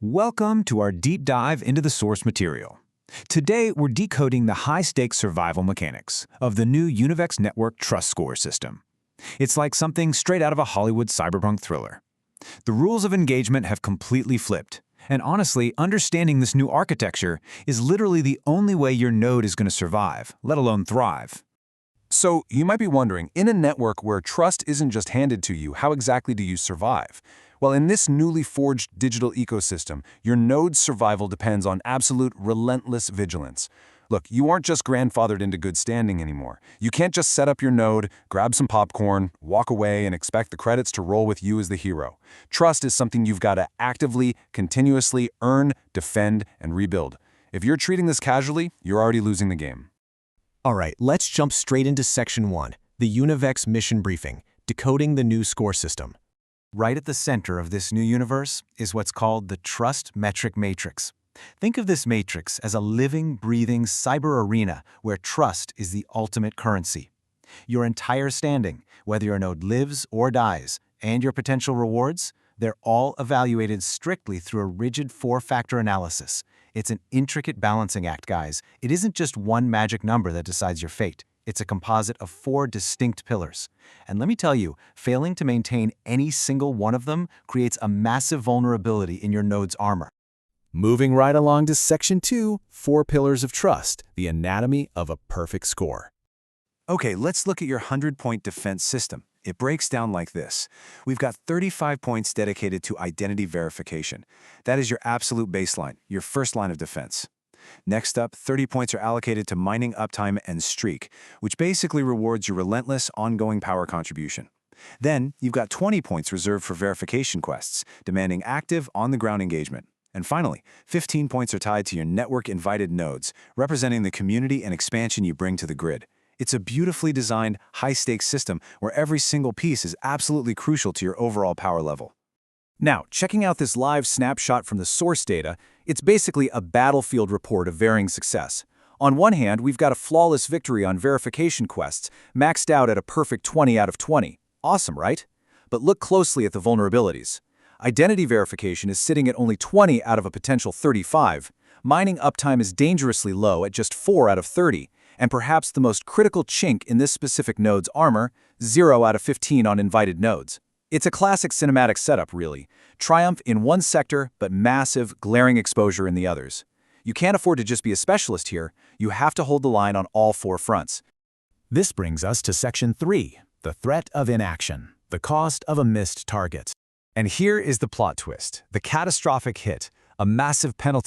Welcome to our deep dive into the source material. Today, we're decoding the high-stakes survival mechanics of the new Univex Network trust score system. It's like something straight out of a Hollywood cyberpunk thriller. The rules of engagement have completely flipped, and honestly, understanding this new architecture is literally the only way your node is going to survive, let alone thrive. So, you might be wondering, in a network where trust isn't just handed to you, how exactly do you survive? Well, in this newly forged digital ecosystem, your node's survival depends on absolute, relentless vigilance. Look, you aren't just grandfathered into good standing anymore. You can't just set up your node, grab some popcorn, walk away, and expect the credits to roll with you as the hero. Trust is something you've got to actively, continuously earn, defend, and rebuild. If you're treating this casually, you're already losing the game. All right, let's jump straight into Section 1, the Univex Mission Briefing, decoding the new score system. Right at the center of this new universe is what's called the Trust Metric Matrix. Think of this matrix as a living, breathing cyber arena where trust is the ultimate currency. Your entire standing, whether your node lives or dies, and your potential rewards, they're all evaluated strictly through a rigid four-factor analysis. It's an intricate balancing act, guys. It isn't just one magic number that decides your fate. It's a composite of four distinct pillars. And let me tell you, failing to maintain any single one of them creates a massive vulnerability in your node's armor. Moving right along to Section 2, 4 Pillars of Trust, the anatomy of a perfect score. Okay, let's look at your 100-point defense system. It breaks down like this. We've got 35 points dedicated to identity verification. That is your absolute baseline, your first line of defense. Next up, 30 points are allocated to mining uptime and streak, which basically rewards your relentless, ongoing power contribution. Then, you've got 20 points reserved for verification quests, demanding active, on-the-ground engagement. And finally, 15 points are tied to your network-invited nodes, representing the community and expansion you bring to the grid. It's a beautifully designed, high-stakes system where every single piece is absolutely crucial to your overall power level. Now, checking out this live snapshot from the source data, it's basically a battlefield report of varying success. On one hand, we've got a flawless victory on verification quests, maxed out at a perfect 20 out of 20. Awesome, right? But look closely at the vulnerabilities. Identity verification is sitting at only 20 out of a potential 35. Mining uptime is dangerously low at just 4 out of 30. And perhaps the most critical chink in this specific node's armor, 0 out of 15 on invited nodes. It's a classic cinematic setup, really. Triumph in one sector, but massive, glaring exposure in the others. You can't afford to just be a specialist here. You have to hold the line on all 4 fronts. This brings us to Section 3, the threat of inaction, the cost of a missed target. And here is the plot twist, the catastrophic hit, a massive penalty